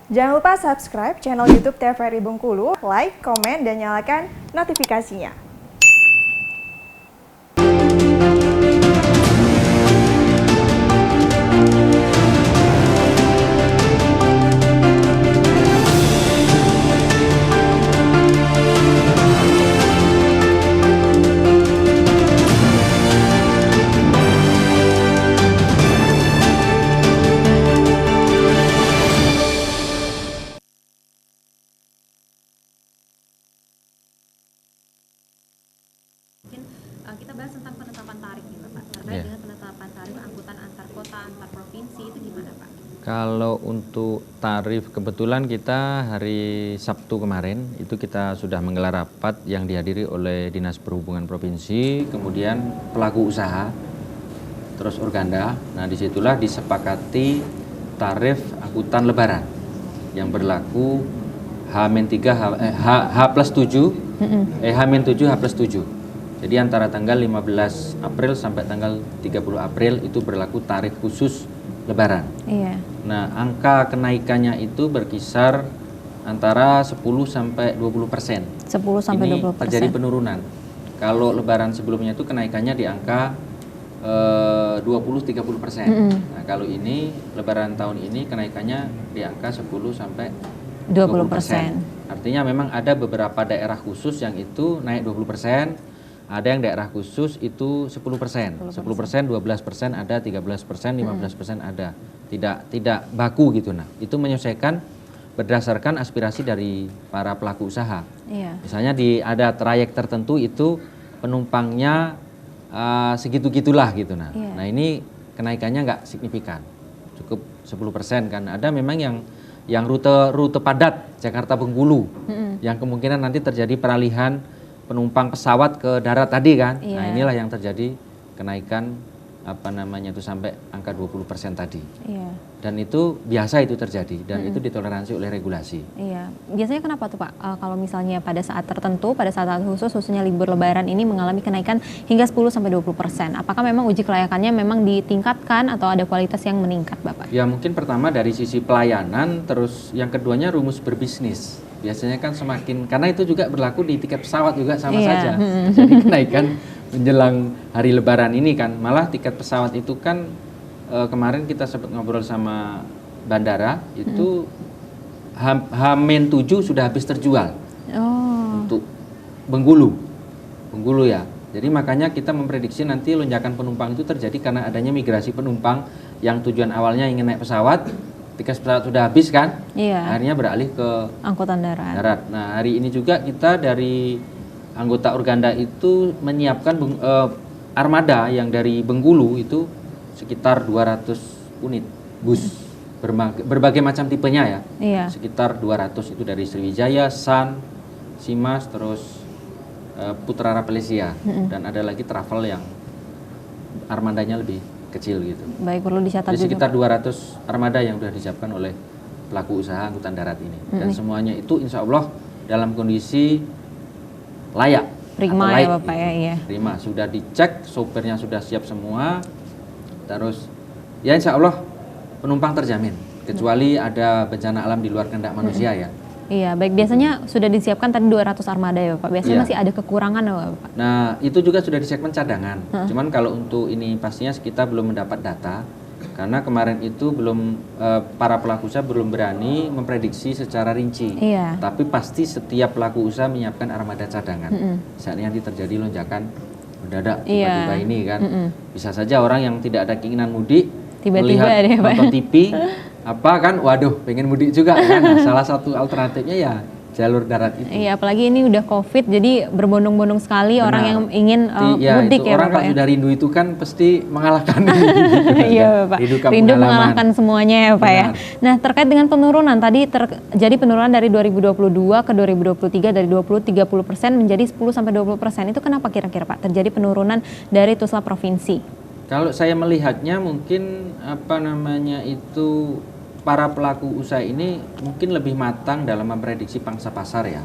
Jangan lupa subscribe channel YouTube TVRI Bengkulu, like, komen, dan nyalakan notifikasinya. Kita bahas tentang penetapan tarif nih Bapak, terkait dengan penetapan tarif angkutan antar kota, antar provinsi itu gimana Pak? Kalau untuk tarif, kebetulan kita hari Sabtu kemarin itu kita sudah menggelar rapat yang dihadiri oleh Dinas Perhubungan Provinsi, kemudian pelaku usaha, terus Organda. Nah, disitulah disepakati tarif angkutan lebaran yang berlaku H-3, H+7, H-7, H+7. Jadi antara tanggal 15 April sampai tanggal 30 April itu berlaku tarif khusus lebaran. Iya. Nah, angka kenaikannya itu berkisar antara 10 sampai 20%. 10 sampai 20%. Ini terjadi penurunan. Kalau lebaran sebelumnya itu kenaikannya di angka 20-30%. Nah, kalau ini lebaran tahun ini kenaikannya di angka 10 sampai 20%. Artinya memang ada beberapa daerah khusus yang itu naik 20%. Ada yang daerah khusus itu 10%, 12%, ada 13%, 15% ada. Tidak baku gitu. Nah, itu menyesuaikan berdasarkan aspirasi dari para pelaku usaha. Iya. Misalnya ada trayek tertentu itu penumpangnya segitu-gitulah gitu. Nah, Iya. Nah ini kenaikannya nggak signifikan, cukup 10% kan. Ada memang yang rute padat Jakarta Bengkulu, yang kemungkinan nanti terjadi peralihan penumpang pesawat ke darat tadi kan. Iya. Nah, inilah yang terjadi kenaikan itu sampai angka 20% tadi. Iya. Dan itu biasa itu terjadi dan itu ditoleransi oleh regulasi. Iya. Biasanya kenapa tuh Pak? Kalau misalnya pada saat tertentu, pada saat khusus khususnya libur lebaran ini mengalami kenaikan hingga 10 sampai 20%. Apakah memang uji kelayakannya memang ditingkatkan atau ada kualitas yang meningkat Bapak? Ya, mungkin pertama dari sisi pelayanan, terus yang keduanya rumus berbisnis. Biasanya kan semakin, karena itu juga berlaku di tiket pesawat juga sama saja. Jadi kenaikan menjelang hari lebaran ini kan, malah tiket pesawat itu kan kemarin kita sempat ngobrol sama bandara, itu H-7 sudah habis terjual untuk Bengkulu ya. Jadi makanya kita memprediksi nanti lonjakan penumpang itu terjadi karena adanya migrasi penumpang yang tujuan awalnya ingin naik pesawat, tiket pesawat sudah habis kan, akhirnya beralih ke angkutan darat. Nah, hari ini juga kita dari anggota Organda itu menyiapkan armada yang dari Bengkulu itu sekitar 200 unit bus berbagai macam tipenya ya. Iya. Sekitar 200 itu dari Sriwijaya, Sun, Simas, terus Putra Rapelesia, dan ada lagi travel yang armadanya lebih kecil gitu. Baik, perlu dicatat Jadi juga. sekitar 200 armada yang sudah disiapkan oleh pelaku usaha angkutan darat ini. Dan semuanya itu insya Allah dalam kondisi layak. Prima ya Bapak ya, iya. Prima, sudah dicek, sopirnya sudah siap semua. Terus ya insya Allah penumpang terjamin. Kecuali ada bencana alam di luar kehendak manusia ya. Iya, baik, biasanya sudah disiapkan tadi 200 armada ya Bapak. Biasanya Iya. masih ada kekurangan ya Bapak. Nah, itu juga sudah disiapkan cadangan. Cuman kalau untuk ini pastinya kita belum mendapat data karena kemarin itu belum para pelaku usaha belum berani memprediksi secara rinci. Iya. Tapi pasti setiap pelaku usaha menyiapkan armada cadangan. Saatnya nanti terjadi lonjakan mendadak tiba-tiba ini kan. Bisa saja orang yang tidak ada keinginan mudik Tiba-tiba melihat deh, Pak. nonton TV waduh pengen mudik juga kan. Nah, salah satu alternatifnya ya jalur darat itu. Iya, apalagi ini udah COVID, jadi berbondong-bondong sekali orang yang ingin mudik itu ya orang Bapak kalau ya. sudah rindu itu kan pasti mengalahkan Iya Bapak, rindu mengalahkan semuanya ya Pak ya. Nah, terkait dengan penurunan tadi terjadi penurunan dari 2022 ke 2023 dari 20-30% menjadi 10-20%. Itu kenapa kira-kira Pak terjadi penurunan dari Tusla provinsi? Kalau saya melihatnya mungkin itu para pelaku usaha ini mungkin lebih matang dalam memprediksi pangsa pasar ya.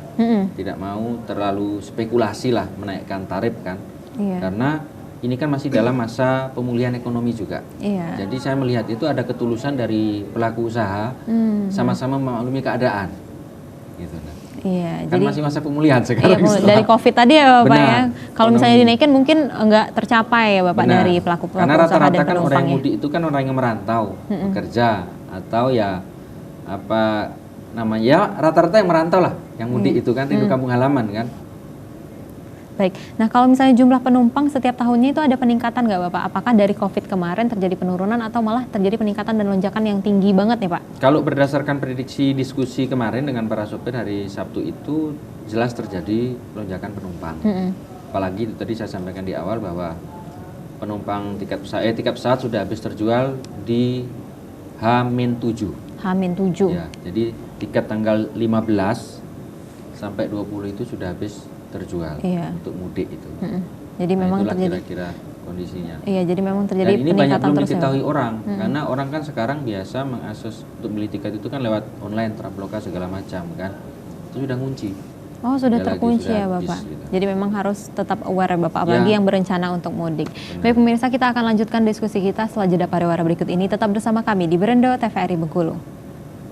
Tidak mau terlalu spekulasi lah menaikkan tarif kan. Iya. Karena ini kan masih dalam masa pemulihan ekonomi juga. Iya. Jadi saya melihat itu ada ketulusan dari pelaku usaha sama-sama memaklumi keadaan. Gitu. Iya, Kan jadi masih masa pemulihan sekarang. iya, dari COVID tadi ya Bapak Benar, ya. Kalau misalnya ekonomi. dinaikin mungkin nggak tercapai ya Bapak Benar. dari pelaku-pelaku Karena usaha rata-rata dan kan orang yang penumpangnya. mudik itu kan orang yang merantau, bekerja atau ya apa namanya ya rata-rata yang merantau lah, yang mudik itu kan rindu kampung halaman kan. Baik, nah kalau misalnya jumlah penumpang setiap tahunnya itu ada peningkatan nggak Bapak? Apakah dari COVID kemarin terjadi penurunan atau malah terjadi peningkatan dan lonjakan yang tinggi banget nih Pak? Kalau berdasarkan prediksi diskusi kemarin dengan para sopir hari Sabtu itu jelas terjadi lonjakan penumpang. Apalagi itu tadi saya sampaikan di awal bahwa penumpang tiket pesawat sudah habis terjual di H-7. H-7. Ya, jadi tiket tanggal 15 sampai 20 itu sudah habis terjual untuk mudik itu. Jadi memang itulah terjadi kira-kira kondisinya. Iya, jadi memang terjadi Dan ini banyak peningkatan belum terus ya, diketahui orang, karena orang kan sekarang biasa mengakses untuk beli tiket itu kan lewat online, Traveloka segala macam kan. Itu sudah ngunci. Oh, sudah Sekali lagi, terkunci sudah ya habis, Bapak. gitu. Jadi memang harus tetap aware ya Bapak, apalagi yang berencana untuk mudik. Baik pemirsa, kita akan lanjutkan diskusi kita setelah jeda pariwara berikut ini. Tetap bersama kami di Berendo TVRI Bengkulu.